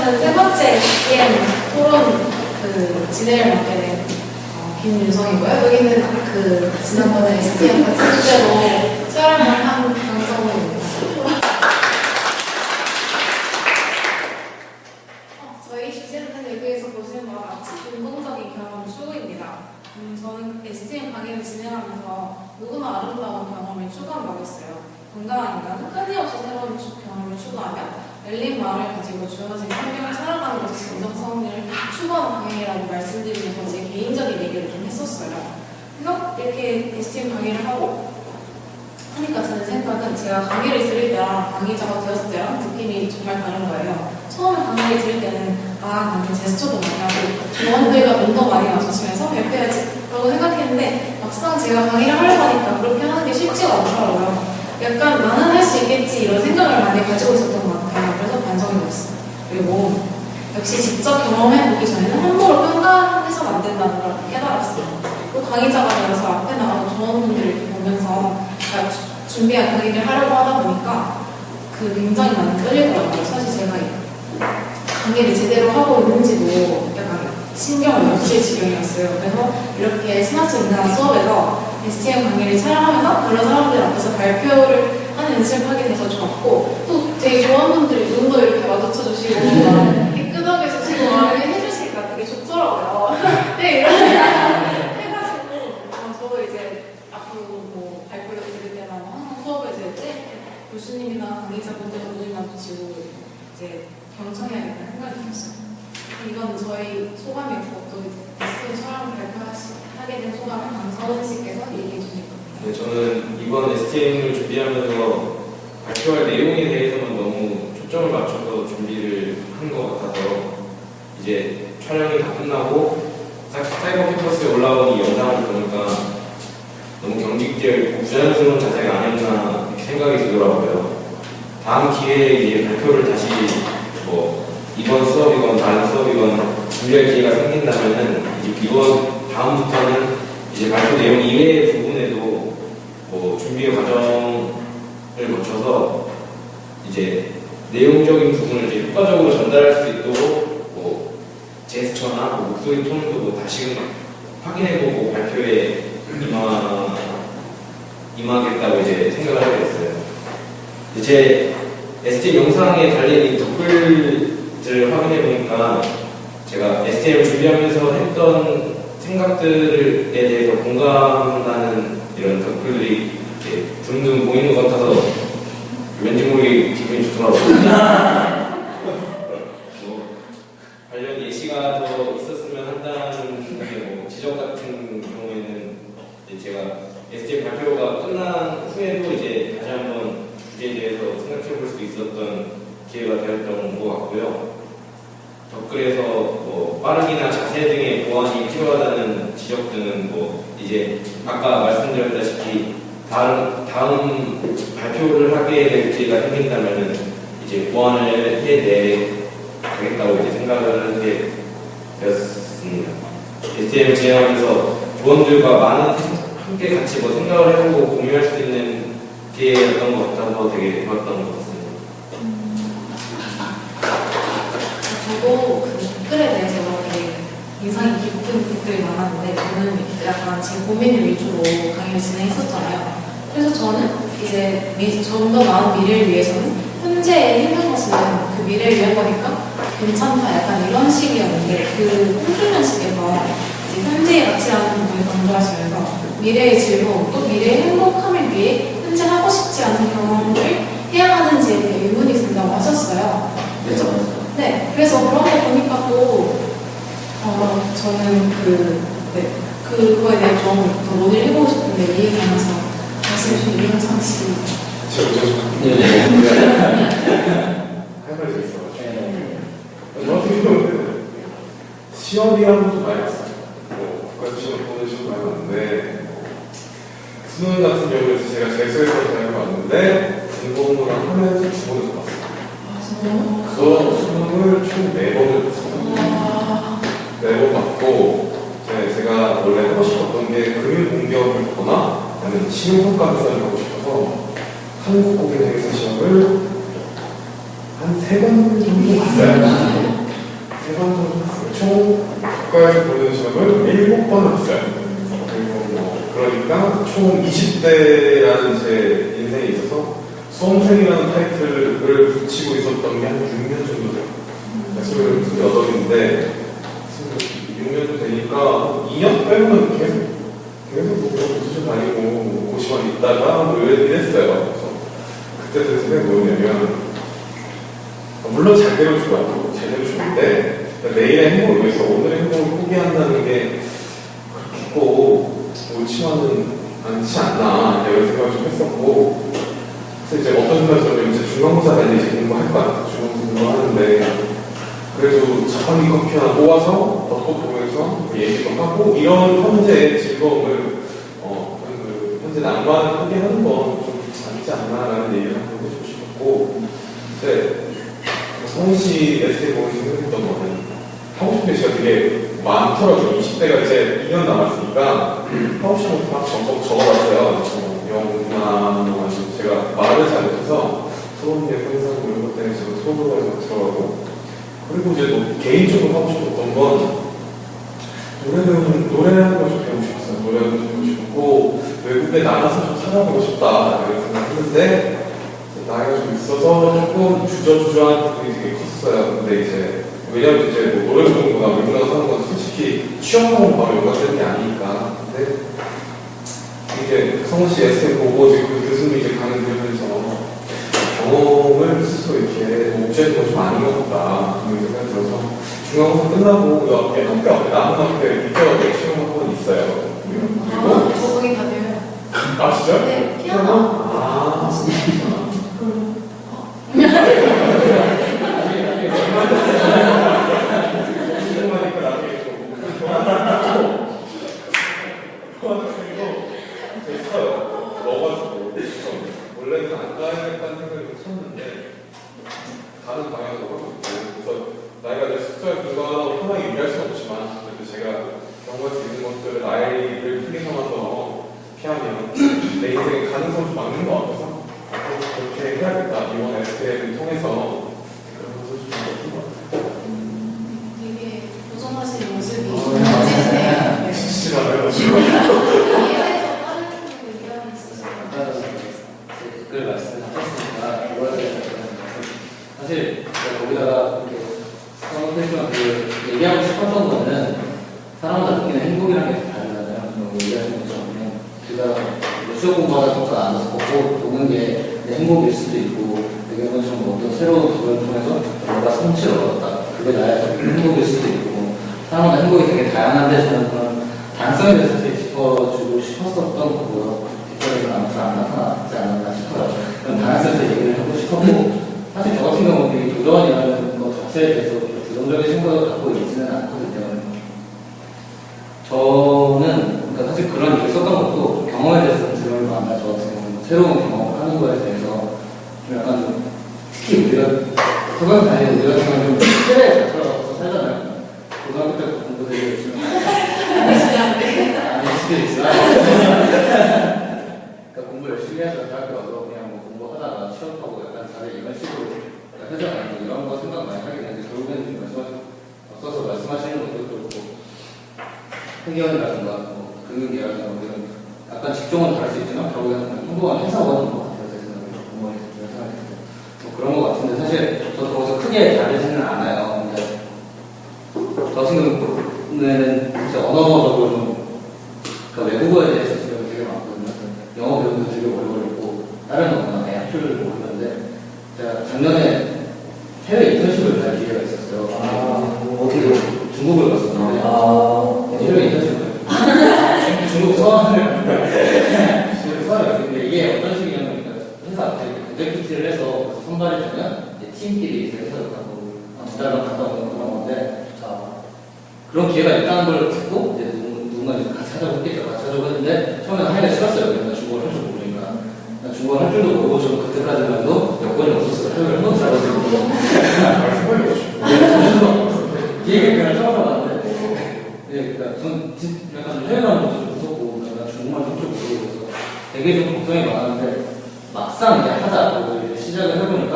저는 세 번째 STM 토론 진행을 맡게 된 김윤성이고요. 여기는 지난번에 STM 같은 주제로 촬영을 한 강성우입니다. 저희 주제는 여기에서 보시는 바와 같이 공동적인 경험 추구입니다. 저는 STM 강의를 진행하면서 누구나 아름다운 경험을 추구한다고 했어요. 건강한 인간은 끊임없이 새로운 경험을 추구하며 열린 마음을 가지고 주어진 환경을 살아가는 것이 진정성을 추구하는 강의라고 말씀드리면서 제 개인적인 얘기를 좀 했었어요. 그래서 이렇게 STM 강의를 하고 하니까 드는 생각은 제가 강의를 들을 때랑 강의자가 되었을 때랑 느낌이 정말 다른 거예요. 처음에 강의를 들을 때는 나는 제스처도 많이 하고 조언들과 눈도 많이 맞춰주면서 발표해야지 라고 생각했는데 막상 제가 강의를 하려고 하니까 그렇게 하는 게 쉽지가 않더라고요. 약간 나는 할 수 있겠지 이런 생각을 많이 가지고 있었던 것 같아요. 그래서 반성이 됐어요. 그리고 역시 직접 경험해보기 전에는 함부로 평가해서는 안 된다는 걸 깨달았어요. 또 강의자가 되어서 앞에 나가는 조언분들을 보면서 준비한 강의를 하려고 하다 보니까 굉장히 많이 끌리더라고요. 사실 제가 강의를 제대로 하고 있는지도 약간 신경을 못 쓸 지경이었어요. 그래서 이렇게 스마트 인간 수업에서 STM 강의를 촬영하면서 여러 사람들 앞에서 발표를 하는 연습을 하게 돼서 좋았고 또 되게 조언분들이 눈도 이렇게 마주쳐주시고 이렇게 끄덕여주시고 이렇게 해주시니까 되게 좋더라고요. 네, 이런 해가지고 저도 이제 앞으로 뭐 발표를 드릴 때나 항상 수업을 들을 때 교수님이나 강의자분들 눈을 마주치고 이제 경청해야겠다는 생각이 들었어요. 이건 저희 소감이고 또 STM 촬영 발표하게 된 소감을 강서원 씨께서 얘기해 주실 겁니다. 네, 저는 이번 STM을 준비하면서 발표할 내용에 대해서만 너무 초점을 맞춰서 준비를 한 것 같아서 이제 촬영이 다 끝나고 사이버 캠퍼스에 올라온 이 영상을 보니까 너무 경직되어 있고 부자연스러운 자세가 아니었나 이렇게 생각이 들더라고요. 다음 기회에 이제 발표를 다시 이번 수업이건 다른 수업이건 준비할 기회가 생긴다면은 이번 다음부터는 이제 발표 내용 이외의 부분에도 준비 과정을 거쳐서 이제 내용적인 부분을 이제 효과적으로 전달할 수 있도록 제스처나 목소리 톤도 다시금 확인해보고 발표에 임하겠다고 이제 생각을 하게 됐어요. 제 STM 영상에 달린 이 댓글들을 확인해 보니까 제가 STM을 준비하면서 했던 생각들에 대해서 공감하는 이런 댓글들이 이렇게 둥둥 보이는 것 같아서 왠지 모르게 기분이 좋더라고요. 관련 예시가 더 있었으면 한다는 지적 같은 경우에는 제가 STM 발표가 끝난 후에도 이제 다시 한번 주제에 대해서 생각해 볼 수 있었던 기회가 되었던 것 같고요. 댓글에서 빠르기나 자세 등의 보완이 필요하다는 지적들은 이제 아까 말씀드렸다시피 다음 발표를 하게 될 기회가 생긴다면은 이제 보완을 해내야겠다고 이제 생각을 하게 되었습니다. STM을 진행하면서 조원들과 함께 같이 생각을 해보고 공유할 수 있는 기회였던 것 같아서 되게 좋았던 것 같습니다. 저도 댓글에 대해서 되게 인상이 깊은 댓글이 많았는데 저는 약간 제 고민을 위주로 강의를 진행했었잖아요. 그래서 저는 이제 좀 더 나은 미래를 위해서는 현재에 힘든 것은 미래를 위한 거니까 괜찮다 약간 이런 식이었는데 홍준현씨께서 이제 현재의 가치라는 부분을 강조하시면서 미래의 즐거움 또 미래의 행복함을 위해 현재 하고 싶지 않은 경험을 해야 하는지에 대해 의문이 든다고 하셨어요. 그렇죠? 네, 그래서 그런 거 보니까 또 저는 그거에 대해 좀 더 논의를 해보고 싶은데 이 얘기하면서 말씀해 주신 이현상 씨. 할 말이 좀 있어가지고. 저 같은 경우는 시험이랑 좀 많이 봤어요. 국가 시험 보는 시험 많이 봤는데 수능 같은 경우는 제가 재수해서 잘 봤는데 공부를 하면서 주문을 봤어요. 그래서 수능을 총 4번을 봤어요. 4번 받고 제가 원래 하고 싶었던 게 금융공격을 보거나 아니면 신용평가 비서를 하고 싶어서 한국고객행사 시험을 한 3번 정도 봤어요. 해상도로 쳤어요. 총 국가에서 보는 시험을 7번 했어요. 그리고 뭐 그러니까 총 20대라는 제 인생에 있어서 수험생이라는 타이틀을 붙이고 있었던 게 한 6년 정도 돼요. 28인데 6년 정도 되니까 2년 빼고는 계속 뭐 교수실 다니고 고시원 있다가 뭐 이랬어요. 그래서 그때 든 생각이 뭐냐면 물론 제대로 좋아하고 제대로 좋은데 내일의 행복을 위해서 오늘의 행복을 포기한다는 게 그렇게 꼭 옳지만은 않지 않나 이런 생각을 좀 했었고 그래서 이제 어떤 순간에서는 이제 중간고사 이제 공부할 거야. 중간고사 공부하는데 그래도 자판기 커피 하나 모아서 벚꽃 보면서 얘기도 하고 이런 현재의 즐거움을 현재 낭만을 포기하는 건 좀 아니지 않나라는 얘기를 한번 해주고 싶었고 이제 성시 에세이 보면서 생각했던 거는 하고 싶은 게 진짜 되게 많더라고요. 20대가 이제 2년 남았으니까 하고 싶은 거 막 적어봤어요. 영화, 제가 말을 잘 못해서 소름 예술상 이런 것 때문에 제가 소설을 들어가고 그리고 이제 뭐 개인적으로 하고 싶었던 건 노래하는 걸 좀 배우고 싶었어요. 노래하는 걸 배우고 싶었고 외국에 나가서 좀 살아보고 싶다 이런 생각을 했는데 나이가 좀 있어서 조금 주저주저한 부분이 되게 컸어요. 근데 이제 왜냐면 이제 뭐 노래 공부나 외국 나가서 하는 건 솔직히 취업하고 바로 연관되는 게 아니니까. 근데 이게 성원 씨 에세이 보고 지금 그 교수님이 이제 강의 들으면서 경험을 스스로 이렇게 옥죄는 건 좀 아닌 것 같다. 그런 생각이 들어서 중간고사 끝나고 그 앞에 학교 앞에 남은 학교에 입학하고 시험 한 번 있어요. 그리고 저 거기 다녀요. 아 진짜? 네, 피아노. 아 진짜. 궁금하니까 나중에 좀 교환학생도 됐어요. 넣어가지고 원래는 안 가야겠다는 생각을 쳤는데 다른 방향으로 하고 있고 그래서 나이가 이제 숫자를 불과하다고 편하게 얘기할 수는 없지만 그래도 제가 경험할 수 있는 것들을 나이를 크게 삼아서 피하면 내 인생의 가능성을 좀 막는 것 같아서 앞으로 그렇게 해야겠다. 이번 에세이를 통해서 그런 것을 좀 느낀 것 같아요. 되게 도전하시는 모습이 멋지시네요. 실시간해가지고 이해해서 다른 의견 있으신가요? 댓글 말씀하셨으니까 이거에 대해서 사실 제가 거기다가 이렇게 써놓겠지만 그 얘기하고 싶었던 거는 사람마다 느끼는 행복이라는 게 다르잖아요. 얘기하신 것처럼 그냥 제가 수업 공부하다 잠깐 앉아서 걷고 노는 게 내 행복일 수도 있고 얘기하는 것처럼 어떤 새로운 도전을 통해서 뭔가 성취를 얻었다. 그게 나의 행복일 수도 있고 사람마다 행복이 되게 다양한데 저는 그런 다양성에 대해서 되게 짚어주고 싶었었던 거고요. 뒷거리는 아무튼 안 나타나지 않았나 싶어요. 그런 다양성에서 얘기를 하고 싶었고 사실 저 같은 경우는 이 도전이라는 것 자체에 대해서 부정적인 생각을 갖고 있지는 않거든요. 저는 그러니까 사실 그런 일을 썼던 것도 경험에 대해서 두려움이 많아요. 저 같은 경우는 새로운 경험을 하는 거에 대해서 좀 약간 좀 특히 우리가 고등학교 다니는 우리 같은 경우는 좀 시대에 맞춰서 살잖아요. 고등학교 때 공부 되게 열심히 아닐 수도 있어요. 그러니까 공부 열심히 해서 대학교 와서 그냥 뭐 공부하다가 취업하고 약간 다들 이런 식으로 하잖아요. 이런 거 생각 많이 하게 되는데 결국에는 앞서서 말씀하시는 것도 그렇고 회계원이라든가 뭐 금융계라든가 뭐 이런 약간 직종은 다를 수 있지만 결국에는 행복한 회사원인 것 같아요. 제 생각에 공무원이 생각할 때 뭐 그런 것 같은데 사실 저도 거기서 크게 다르지는 않아요. 근데 저 같은 경우에는 진짜 언어적으로 좀 그러니까 외국어에 대해서 지금 되게 많거든요. 영어 배우는 되게 오래 걸렸고 다른 언어나 학교를 모르는데 제가 작년에 해외 인턴십을 갈 기회가 있었어요. 어떻게 중국을 갔었는데 해외 인턴십을 중국 서한을 근데 이게 어떤 식이냐면 회사 앞에 프로젝트를 해서 선발이 되면 팀끼리 회사를 가고 두 달만 갔다 오는 그런 건데 그런 기회가 있다는 걸 듣고 이제 누군가 같이 하자고 했겠죠. 같이 하자고 했는데 처음에는 하기가 싫었어요. 왜냐면 중국어를 할 줄 모르니까. 중국어를 할 줄도 모르고 좀 그때까지만 해도 여건이 없었어요. 해외를 한 번도 잘하지고 기회가 그냥 처음 봤는데 그러니까 전 약간 해외 가는 것도 좀 무섭고 내가 중국말 좀 모르고 그래서 되게 좀 걱정이 많았는데 막상 이제 하자 그리고 이제 시작을 해보니까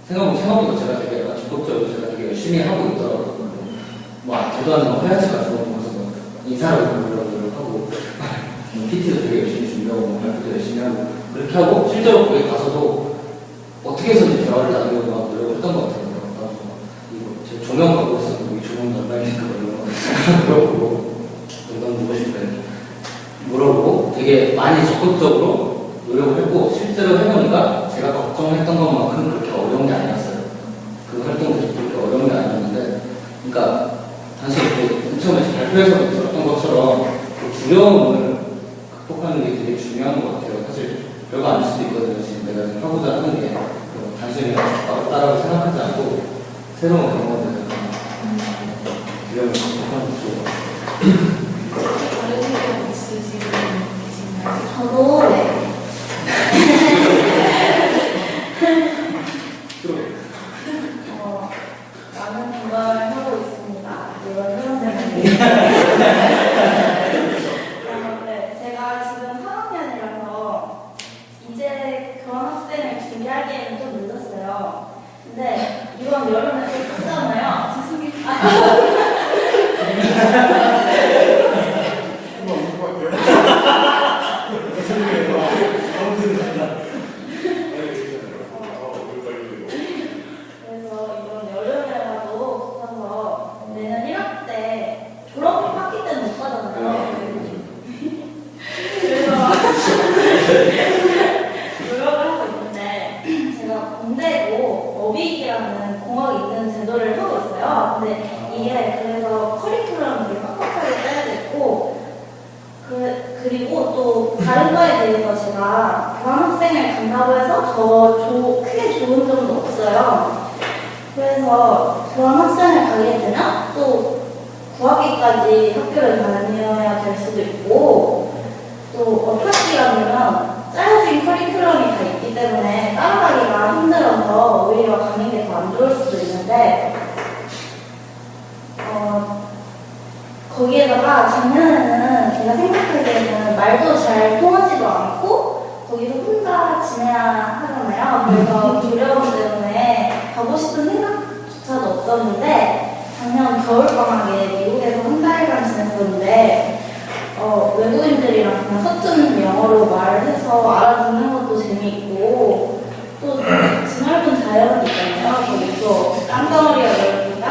생각보다 제가 되게 적극적으로 제가 되게 열심히 열심히 하고 있더라고요. 뭐 저도 하는 회화책 같은 거 보면서 뭐 인사를 부르려고 하고 PT도 되게 열심히 준비하고 뭐 발표도 열심히 하고 그렇게 하고 실제로 거기 가서도 어떻게 해서든 대화를 나누려고 막 노력을 했던 것 같아요. 나도 이거 제 조명 갖고 있었는데 이 조명 얼마니까 이런 거 물어보고 넌 무엇일까 물어보고 되게 많이 적극적으로 노력을 했고 실제로 해보니까 제가 걱정했던 것만큼 그렇게 어려운 게 아니었어요. 그 활동들이 그렇게 어려운 게 아니었는데 그러니까 단순히 그 처음에 발표에서 들었던 것처럼 그 두려움을 극복하는 게 되게 중요한 것 같아요. 사실 별거 아닐 수도 있거든요. 지금 내가 지금 하고자 하는 게 단순히 따라고 생각하지 않고 새로운 경험을 두려움을 극복하는 게 좋은 것 같아요. 다른 의견 있으신 분 계신가요? 저도 네. 많은 공부를 하고 있습니다. 이번 수험생활이. 네, 제가 지금 3학년이라서 이제 교환학생을 준비하기에는 좀 늦었어요. 근데 이번 여름에 또 떴잖아요. 죄송해요. 그래서 이번 여름에라도 붙어서 내년 1학기 때 졸업학기 때는 못 가잖아요. 그래서 노력을 하고 있는데 제가 공대고 어비익이라는 공학이 있는 제도를 하고 있어요. 근데 이게 그래서 커리큘럼을 되게 빡빡하게 짜야 됐고 그리고 또 다른 거에 대해서 제가 교환학생을 간다고 해서 크게 좋은 점도 없어요. 그래서 교환학생을 가게 되면 또 9학기까지 학교를 다녀야 될 수도 있고 또 업학기가 되면 짜여진 커리큘럼이 다 있기 때문에 따라가기가 힘들어서 오히려 가는 게 더 안 좋을 수도 있는데 거기에다가 작년에는 제가 생각하기에는 말도 잘 통하지도 않고 거기서 혼자 지내야 하잖아요. 그래서 두려움 때문에 가고 싶은 생각조차도 없었는데 작년 겨울방학에 미국에서 한 달간 지냈었는데 외국인들이랑 그냥 서툰 영어로 말을 해서 알아듣는 것도 재미있고 또 드넓은 자연이 있잖아요. 거기 또 땅덩어리가 넓으니까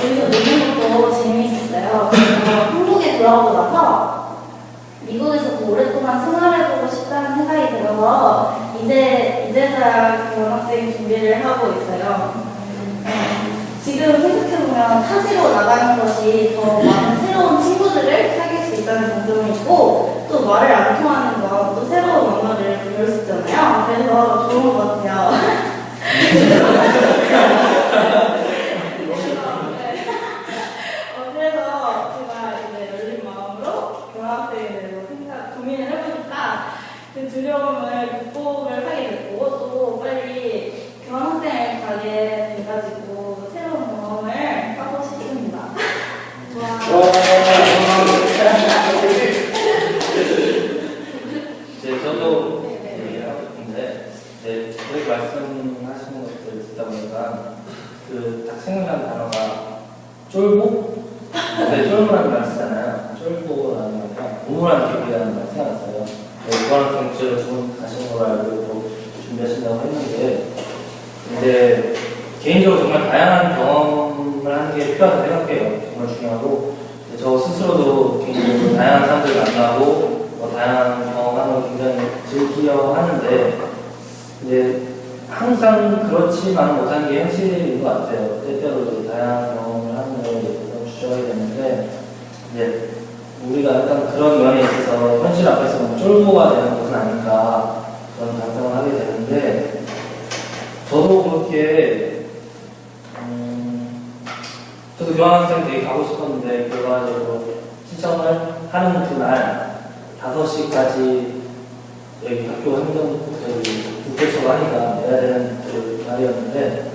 그래서 여기서 노는 것도 재미있었어요. 그래서 한국에 돌아오고 나서 미국에서 더 오랫동안 생활해보고 싶다는 생각이 들어서 이제서야 교환학생 준비를 하고 있어요. 지금 생각해보면 타지로 나가는 것이 더 많은 새로운 친구들을 사귈 수 있다는 장점이 있고 또 말을 안 통하는 거, 또 새로운 언어를 배울 수 있잖아요. 그래서 좋은 것 같아요. 그래서 제가 이제 열린 마음으로 교환학생에 대해서 고민을 해보니까 그 두려움을 극복을 하게 됐고 또 빨리 교환학생을 가게 돼가지고 새로운 경험을 하고 싶습니다. 저도 얘기를 하고 싶은데 저희 말씀하시는 것들 듣다 보니까 딱 생각나는 단어가 쫄보? 쫄보라는 말 쓰잖아요. 쫄보라는 말이랑 보물한 기분이라는 말 생각났어요. 이거랑 주제로 좋은 가신 걸 알고 준비하신다고 했는데 이제 개인적으로 정말 다양한 경험을 하는 게 필요하다고 생각해요. 정말 중요하고 저 스스로도 개인적으로 다양한 사람들 만나고 다양한 경험하는 걸 굉장히 즐겨 하는데 이제 항상 그렇지만 못하는 게 현실인 것 같아요. 때때로 다양한 경험을 하는 걸 주저하게 되는데 이제 우리가 약간 그런 면에 있어서 현실 앞에서 너무 쫄보가 되는 것은 아닌가 그런 반성을 하게 되는데 저도 그렇게 저도 교환학생 되게 가고 싶었는데 결과적으로 신청을 하는 그날 5시까지 여기 학교 행정 국회처가 하니까 내야 되는 그 날이었는데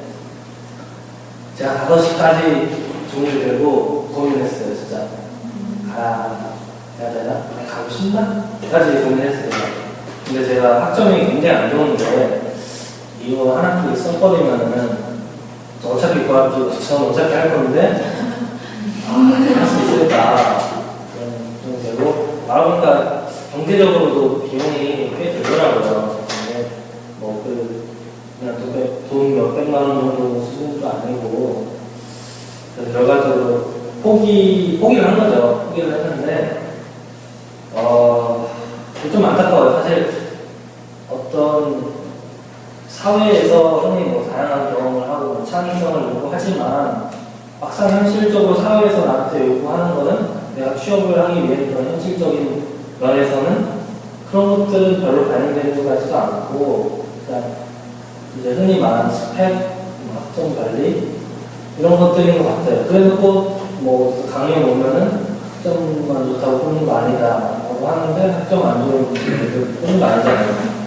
제가 5시까지 종이를 들고 고민했어요. 진짜 가야 되나? 가고 싶나? 까지 고민했어요. 근데 제가 학점이 굉장히 안 좋은데 이거 한 학기 써버리면은 어차피 저는 어차피 할 건데 할 수 있을까 좀 되고 말하니까 경제적으로도 비용이 꽤 들더라고요. 근데 그냥 돈 몇백만 원 정도 수준도 아니고 그래서 결과적으로 포기를 한 거죠. 포기를 했는데 좀 안타까워요. 사실 어떤 사회에서 흔히 다양한 경험을 하고 창의성을 요구하지만 막상 현실적으로 사회에서 나한테 요구하는 거는 내가 취업을 하기 위해 그런 현실적인 면에서는 그런 것들은 별로 반영되는 것 같지도 않고 그냥 이제 흔히 말하는 스펙, 학점 관리 이런 것들인 것 같아요. 그래서 꼭 강의에 오면은 학점만 좋다고 뽑는 거 아니다 라고 하는데 학점 안 좋은 분들도 뽑는 거 아니잖아요.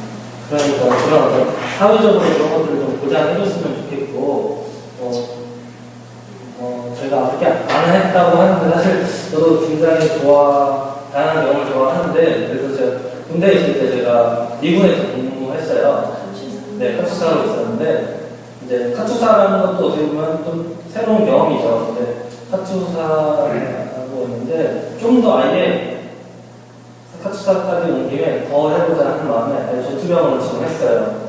그러니까 그런 어떤 사회적으로 그런 것들을 좀 보장해줬으면 좋겠고 제가 그렇게 안 했다고 하는데 사실 저도 굉장히 다양한 영어를 좋아하는데 그래서 제가 군대에 있을 때 제가 미군에서 근무했어요. 네, 카투사로 있었는데 이제 카투사라는 것도 어떻게 보면 좀 새로운 경험이죠. 근데 카투사라고 했는데 좀 더 아예 카투사까지 온 김에 더 해보자 하는 마음에 전투병원을 지원했어요.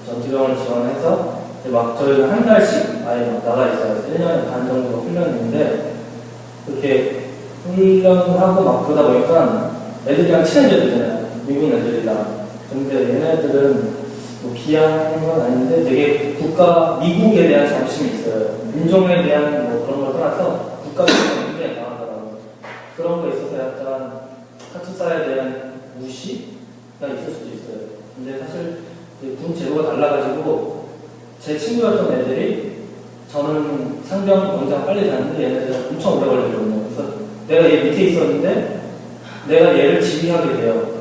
전투병원을 지원해서 막 저희가 한 달씩 아예 나가 있어요. 1년 반 정도 훈련인데 그렇게 훈련하고 막 그러다 보니까 애들이랑 친해져야 되잖아요. 미국 애들이랑. 근데 얘네들은 비하하는 건 아닌데 되게 미국에 대한 자부심이 있어요. 민족에 대한 그런 걸 떠나서 국가적인 굉장히 강하더라고요. 그런 거에 있어서 약간 카투사에 대한 무시가 있을 수도 있어요. 근데 사실 군 제도가 달라가지고 제 친구였던 애들이 저는 상병 병장 빨리 다녔는데 얘네들은 엄청 오래 걸리거든요. 그래서 내가 얘 밑에 있었는데 내가 얘를 지휘하게 돼요.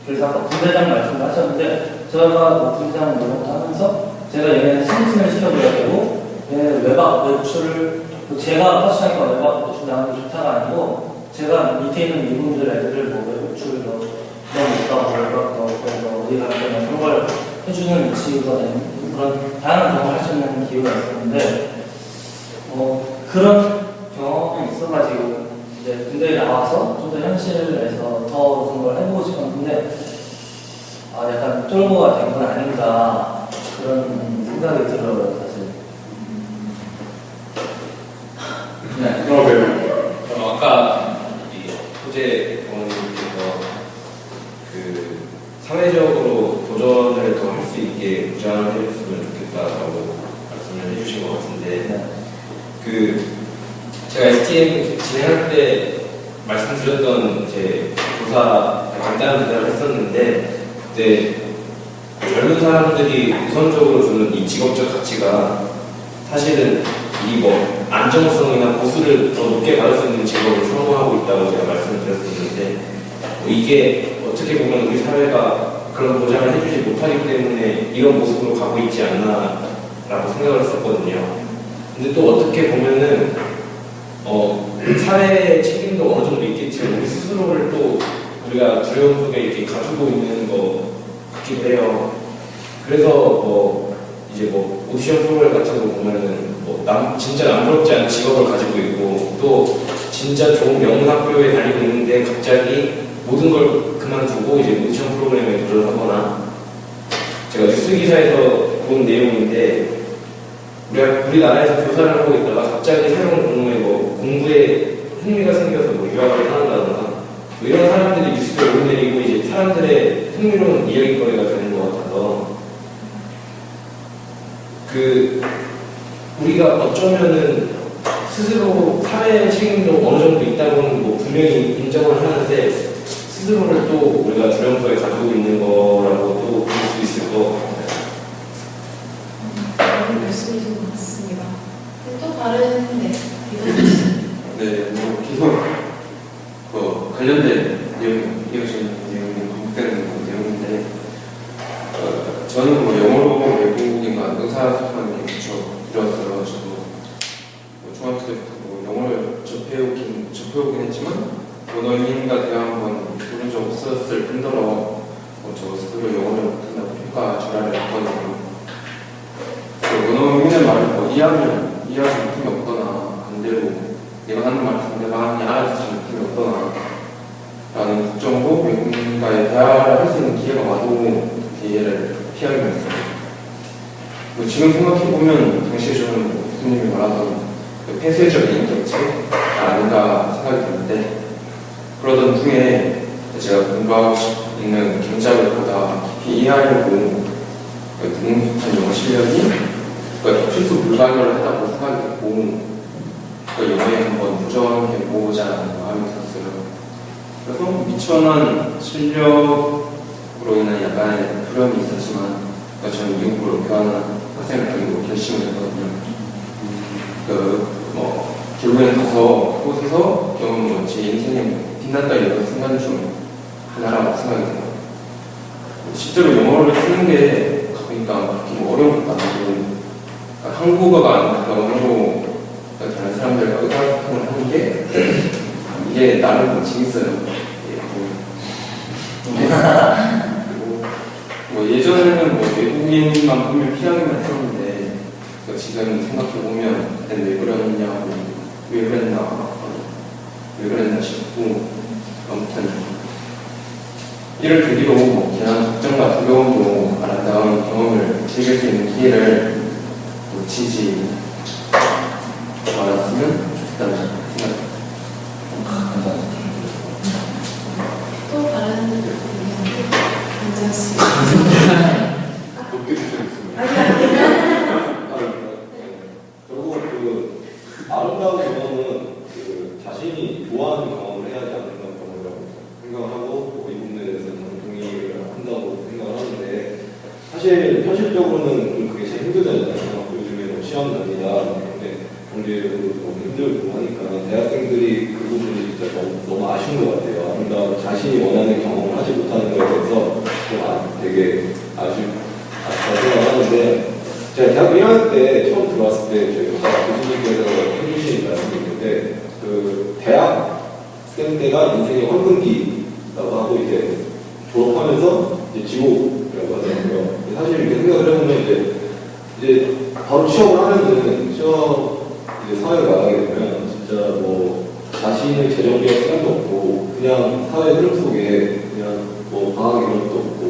그래서 아까 부대장 말씀도 하셨는데 제가 부대장 이런 거 하면서 제가 얘네 승진을 시켜줘야 되고 얘네 외출을 제가 파수장이가 외박 외출하는 게 좋다가 아니고 제가 밑에 있는 미군들 애들을 외출을 너무 못하고 외박 어디 갈 때나 그런 걸 해주는 위치거든요. 그런 다양한 경험을 할 수 있는 기회가 있었는데 그런 경험이 있어가지고 이제 군대에 나와서 좀 더 현실에서 더 그런 걸 해보고 싶었는데 약간 쫄보가 된 건 아닌가 그런 생각이 들어요 사실. 네. 아까 이 소재 부모님께서 사회적으로 도전을 더 할 수 있게 보장을 해줬으면 좋겠다라고 말씀을 해주신 것 같은데 제가 STM 진행할 때 말씀드렸던 제 조사 간단한 대답을 했었는데 그때 젊은 사람들이 우선적으로 주는 이 직업적 가치가 사실은 이 안정성이나 보수를 더 높게 받을 수 있는 직업을 선호하고 있다고 제가 말씀을 드렸었는데 이게 어떻게 보면 우리 사회가 그런 보장을 해주지 못하기 때문에 이런 모습으로 가고 있지 않나라고 생각을 했었거든요. 근데 또 어떻게 보면은 사회의 책임도 어느 정도 있겠지만 우리 스스로를 또 우리가 두려움 속에 이렇게 가지고 있는 것 같기도 해요. 그래서 이제 오디션 프로그램 같은 거 보면은 진짜 남부럽지 않은 직업을 가지고 있고 또 진짜 좋은 명문학교에 다니고 있는데 갑자기 모든 걸 그만두고 이제 오디션 프로그램에 도전하거나 제가 뉴스 기사에서 본 내용인데 우리나라에서 교사를 하고 있다가 갑자기 새로운 공무에 공부에 흥미가 생겨서 유학을 한다던가 이런 사람들이 뉴스에 오르내리고 이제 사람들의 흥미로운 이야기거리가 되는 것 같아서 우리가 어쩌면은 스스로 사회의 책임도 어느 정도 있다고는 분명히 인정을 하는데 스스로를 또 우리가 두려움속에 가지고 있는 거라고 또 볼 수 있을 것 같아요. 말씀이신 것 같습니다. 또 다른 기본 관련된 이어지는 내용이 반복되는 내용인데 저는 영어로 외국인과 의사소통하는 게 무척 어려웠어요. 저도 중학교 때부터 영어를 접해오긴 했지만 원어민과 대화 한번 해본 적 없었을 뿐더러 저 스스로 영어를 못한다고 평가 절하를 했거든요. 원어민의 말을 이해하면 이해하지 느낌이 없거나 반대로 내가 하는 말 상대방이 알아듣지 느낌이 없거나 라는 걱정으로 외국인과의 대화를 할 수 있는 기회가 와도 기회를 피하기로 했어요. 지금 생각해보면 당시에 저는 교수님이 말하던 그 폐쇄적인 인격체가 아닌가 생각이 드는데 그러던 중에 제가 공부하고 있는 경작을 보다 깊이 이해하려고 능숙한 영어 실력이 필수 불가결을 하다고 생각이 됐고 영어에 한번 도전해보자는 마음이 들었어요. 그래서 미천한 실력으로 인한 약간의 두려움이 있었지만 저는 미국으로 교환한 학생을 되기로 결심을 했거든요. 결국에는 가서 그곳에서 경험은 제 인생에 빛났다 이런 순간 중 하나라고 생각이 들어요. 실제로 영어를 쓰는 게 그러니까 그렇게 어려운 것도 아니고 한국어가 아니라 영어로 다른 사람들과 의사소통을 하는 게 이게 나름 재밌어요. 그리고 예전에는 외국인만 보면 피하기만 했었는데 지금 생각해보면 그때 왜 그러냐고 왜 그랬나 싶고 아무튼 이를 계기로 지난 걱정과 두려움도 아름다운 경험을 즐길 수 있는 기회를 놓치지 말았으면 좋겠다는 생각입니다. 감사합니다. 또 다른 강정 씨. 높게 주셨습니다. 결국은 그 아름다운 경험은 그 자신이 좋아하는 경험을 해야지 아름다운 경험이라고 생각을 하고 이 부분에 대해서는 저는 동의를 한다고 생각을 하는데 사실 현실적으로는 좀 그게 제일 힘들잖아요. 요즘에 시험 난이다 경제도 너무 힘들고 하니까 대학생들이 그 부분이 진짜 너무 아쉬운 것 같아요. 아름다운 자신이 원하는 경험을 하지 못하는 것에 대해서 좀 되게 아쉽다고 생각하는데 제가 대학교 1학년 때 처음 들어왔을 때 저희 교수님께서 해주신 말씀이 있는데 그 대학생 때가 인생의 황금기라고 하고 이제 졸업하면서 이제 지옥이라고 하더라고요. 사실 이렇게 생각을 해보면 이제 바로 취업을 하면은 이제 사회에 나가게 되면 진짜 뭐 자신의 재정비할 시간도 없고 그냥 사회 흐름 속에 그냥 뭐 방학 이런 것도 없고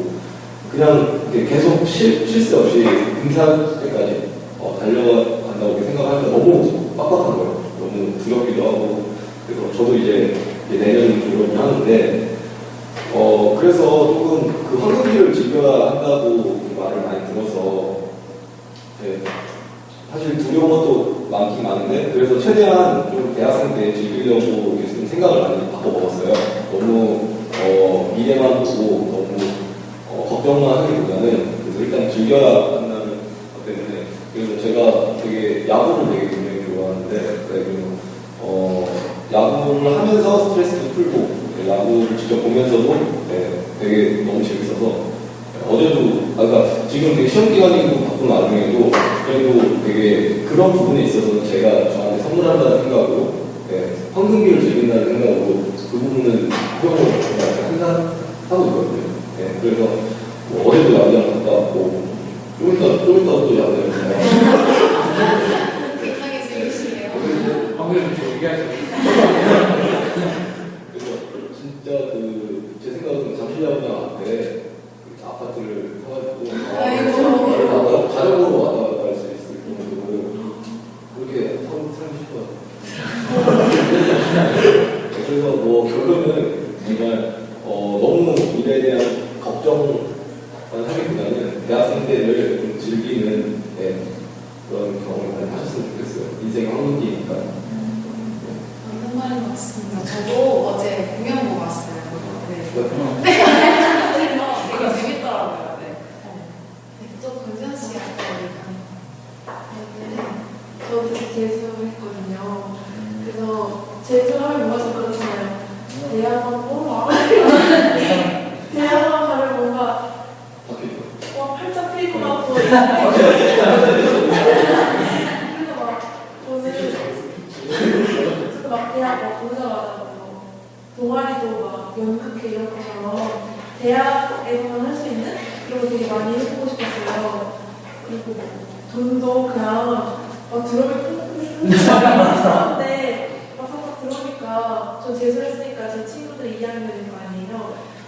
그냥 이렇게 계속 쉴 새 없이 은퇴할 때까지 달려간다고 이렇게 생각하니까 너무 빡빡한 거예요. 너무 두렵기도 하고 그래서 저도 이제 내년 졸업을 하는데 그래서 조금 그 황금기를 즐겨야 한다고 말을 많이 들어서 네, 사실 두려운 것도 많긴 많은데 그래서 최대한 좀 대학생 때 즐기려고 좀 생각을 많이 바꿔먹었어요. 너무 미래만 보고 너무 걱정만 하기보다는 그래서 일단 즐겨야 한다는 것 때문에 그래서 제가 되게 야구를 되게 굉장히 좋아하는데 그리고 야구를 하면서 스트레스도 풀고 야구를 직접 보면서도 되게 너무 재밌어서 어제도 그러니까 지금 되게 시험 기간이고 바쁜 와중에도 그래도 되게 그런 부분에 있어서 제가 저한테 선물한다는 생각으로 황금기를 즐긴다는 생각으로 그 부분은 효용을 항상 하고 있거든요. 그래서 뭐 어제도 야구장 갔다 왔고 좀 이따 또 야구장 가요. 굉장히 재밌으네요. 방금 좀 얘기하세요. 그래서 진짜 제 생각은 잠실야구장 앞에 아파트를 사가지고 자전거로 왔다 갔다 할 수 있을 정도로 그렇게 살고 싶어요. 그래서 뭐 결론은 정말 너무 미래에 대한 걱정만 하기보다는 대학생 때를 좀 즐기는 그런 경험을 많이 하셨으면 좋겠어요. 인생의 황금기니까. 맞는 말인 것 같습니다. 저도 어제 공연 보고 왔어요. 네. 되게 재밌더라고요. 네. 또 권지현 씨 아까 저도 재수했거든요. 그래서 재수하면 뭔가 좀 그렇잖아요. 대학원 대학원 가면 뭔가 팔짱 필 것 같고 그래서 막 저도 막 대학 막 보자마자 동아리도 막 연극회 이런 것처럼 대학에서만 할 수 있는 그런 거 되게 많이 해보고 싶었어요. 그리고 돈도 그냥 막 드럼을 그런데 막상 들어오니까 저 재수했으니까 제 친구들 2학년일 거 아니에요.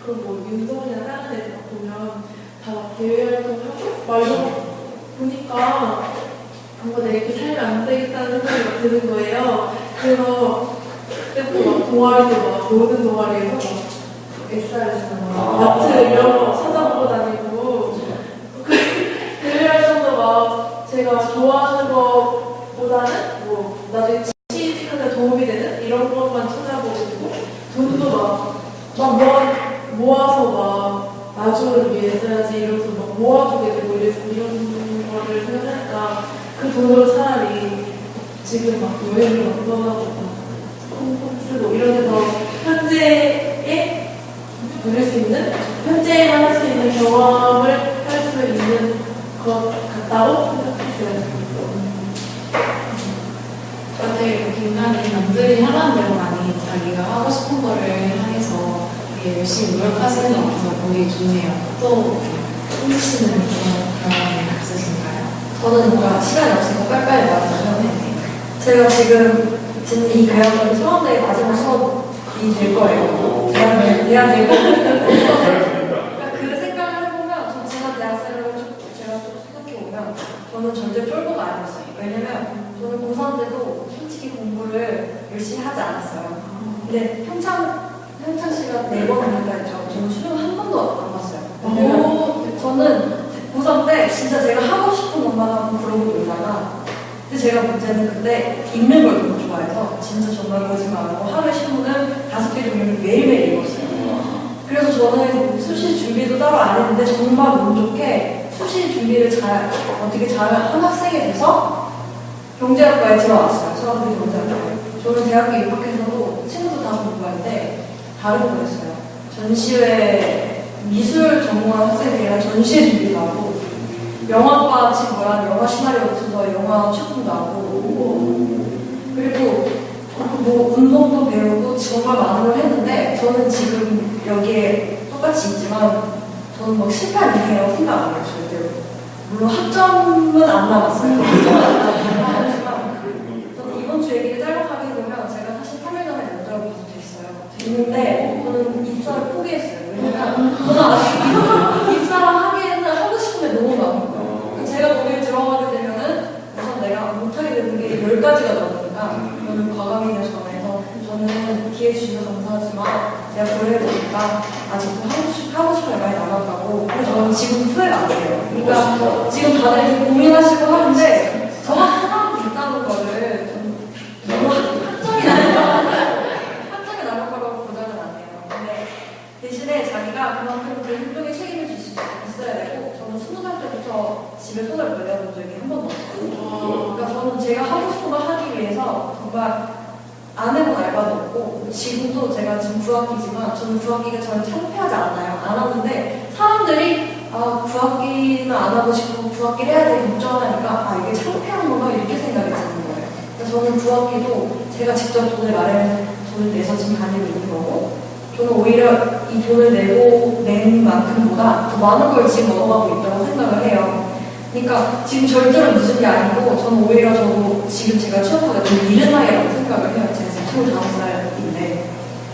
그럼 뭐 윤성이나 다른 애들 막 보면 다 막 대외 활동하고 말도 보니까 뭔가 내가 이렇게 살면 안 되겠다는 생각이 막 드는 거예요. 그래서 그때부터 막 동아리도 막 노는 동아리에서 막 SRS나 마트 이런 거 찾아보고 다니고 대외 활동도 막 제가 좋아하는 것보다는 뭐 나중에 취직하는 데 도움이 되는 이런 것만 찾아보고 돈도 막 모아서 막 나중을 위해 써야지 이러면서 막 모아두게 되고 이런 거를 생각하니까 그 돈으로 차라리 지금 막 여행을 막 떠나고 콘서트도 이런 데서 현재에 누릴 수 있는 현재에만 할 수 있는 경험을 할 수 있는 것 같다고 생각했어요. 다들 굉장히 남들이 하라는 대로 많이 자기가 하고 싶은 거를 향해서 되게 열심히 노력하시는 것 같아서 보기 좋네요. 또 힘드시는 그런 경험이 있으신가요? 저는 뭔가 시간이 없으니까 빨리빨리 말하자면 제가 지금 듣는 이 대학은 수험대의 마지막 수업이 될 거예요. 대학 되고 그러니까 그 생각을 해보면 저 지난 대학생을 제가 좀 생각해보면 저는 절대 쫄보가 아니었어요. 왜냐면 저는 고3 때도 솔직히 공부를 열심히 하지 않았어요. 근데 평창 시간 4번 한다 했죠. 저는 수능 한 번도 안 봤어요. 저는 고3 때 진짜 제가 하고 싶은 것만 하고 그러고 놀다가 근데 제가 문제는 그때 읽는 걸 너무 좋아해서 진짜 정말 거짓말 안 하고 하루에 신문을 5개 종류를 매일매일 읽었어요. 그래서 저는 수시 준비도 따로 안 했는데 정말 운 좋게 수시 준비를 어떻게 잘 한 학생이 돼서 경제학과에 들어왔어요. 수학비 경제학과에. 저는 대학교 입학해서도 친구도 다 공부하는데 다른 거였어요. 전시회 미술 전공한 학생들이랑 전시회 준비도 하고 영화과 친구랑 영화 시나리오 붙여서 영화 출품도 하고 그리고 뭐 운동도 배우고 정말 많은 걸 했는데 저는 지금 여기에 똑같이 있지만 저는 뭐 실패한 인생이라고 생각 안 해요. 절대로. 물론 학점은 안 나왔어요. 학점은 안 나왔지만 저는 이번 주 얘기를 짤막하게 해보면 제가 사실 3일 전에 면접을 봐서 됐어요. 됐는데 저는 입사를 포기했어요. 왜냐면 저는 아직 입사를 하기에는 하고 싶은 게 너무 많은 거예요. 제가 거기에 들어가게 되면은 우선 내가 못하게 되는 게 10가지가 넘으니까 저는 과감히 전화해서 저는 기회 주셔서 감사하지만 제가 고려해보니까 아직도 하고 싶은 게 많이 남았다고 그래서 저는 지금 후회가 안 돼요. 그러니까 지금 다들 이렇게 고민하시고 하는데 저만 사람이 있다는 거를 좀 너무 학점이 나는 거라고 보장은 안 해요. 근데 대신에 자기가 그만큼 그 행동에 책임을 질 수 있어야 되고 저는 20살 때부터 집에 손을 벌려본 적이 한 번도 없어요. 그러니까 저는 제가 하고 싶은 걸 하기 위해서 정말 안 해본 알바도 없고 지금도 제가 지금 9학기지만 저는 9학기가 저는 창피하지 않아요. 안 하는데 사람들이 9학기는 안 하고 싶고 9학기를 해야 되게 걱정하니까 이게 창피한 건가 이렇게 생각이 드는 거예요. 그래서 저는 9학기도 제가 직접 돈을 내서 지금 다니고 있는 거고 저는 오히려 이 돈을 낸 만큼보다 더 많은 걸 지금 얻어가고 있다고 생각을 해요. 그러니까 지금 절대로 늦은 게 아니고 저는 오히려 저도 지금 제가 취업하기가 좀 이른 나이라고 생각을 해요. 제가 지금 25살인데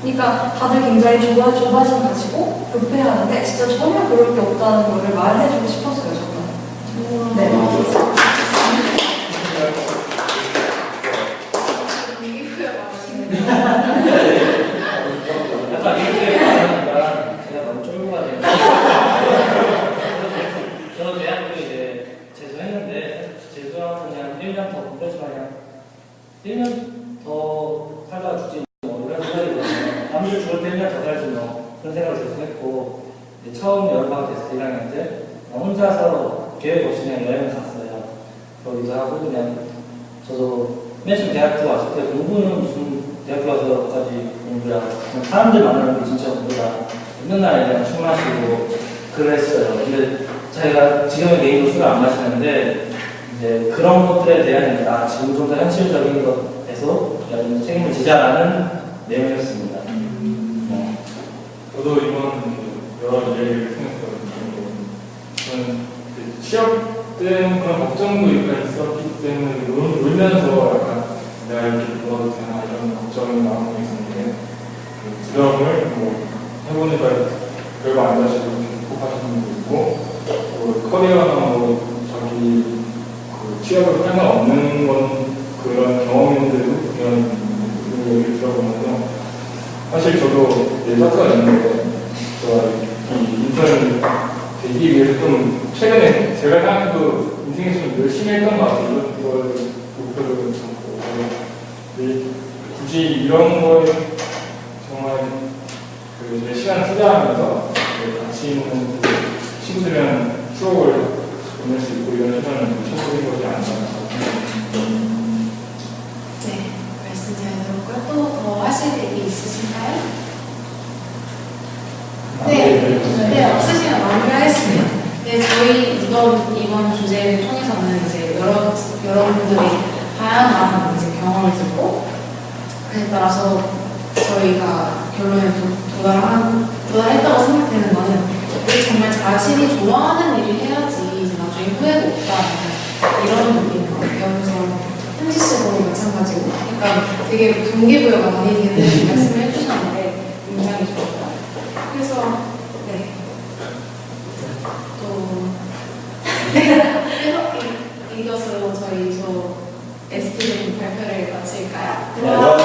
그러니까 다들 굉장히 조바심 가지고 급해하는데 진짜 전혀 그럴 게 없다는 거를 말해주고 싶었어요. 정말. 네. 약간 이렇게 말하니까 제가 너무 쫄보가 되는 저는 대학교 이제 재수했는데 재수하고 그냥 1년 더 공부했지만 그냥 1년 더 살다가 죽지 뭐 이런 생각이 들어요. 남들 죽을 때 1년 더 살지 뭐 그런 생각을 재수했고 처음 여름방학 됐을 때 1학년 때 혼자서 계획 없이 그냥 여행을 갔어요. 거기서 하고 그냥 저도 맨 처음 대학 들어왔을 때 공부는 무슨 대학교 와서까지 공부야. 사람들 만나는 게 진짜 공부다. 맨날 그냥 술 마시고 그랬어요. 근데 제가 지금은 개인으로 술을 안 마시는데 이제 그런 것들에 대한 지금 좀 더 현실적인 것에서 좀 책임을 지자라는 내용이었습니다. 저도 이번 여러 얘기를 통해서 저는 취업 때는 그런 걱정도 약간 있었기 때문에 놀면서 약간 내가 이렇게 놀아도 되나 이런 걱정이 마음에 있었는데 그 두려움을 뭐 해보니까 별거 아니다 싶어서 극복하시는 분도 있고 또 커리어나 뭐 자기 그 취업을 상관없는 건 그런 경험인데도 그런 얘기를 들어보면서 사실 저도 예사가 있는데 제가 이 인턴 되기 위해서 좀 최근에 제가 생각해도 인생에서 좀 열심히 했던 것 같아요. 이걸 목표를 잡고 굳이 이런 거에 정말 그 시간 투자하면서 같이 있는 친구들이랑 추억을 보낼 수 있고 이런 시간을 쳐보는 것이 아닌가 생각합니다. 네, 말씀 잘 들었고요. 또 더 하실 얘기 있으신가요? 네, 없으시면 마무리하겠습니다. 네, 저희 이번 주제를 통해서는 이제 여러분들이 다양한 이제 경험을 듣고 그에 따라서 저희가 결론에 도달했다고 생각되는 거는 우리 정말 자신이 좋아하는 일을 해야지 이제 나중에 후회가 없다 이런 느낌인 것 같아요. 그래서 현지 씨도 마찬가지고 그러니까 되게 동기부여가 많이 되는 말씀을 해주셨는데 굉장히 좋았다. 그래서 네. 또 이것으로 저희 STV 발표를 마칠까요? 와.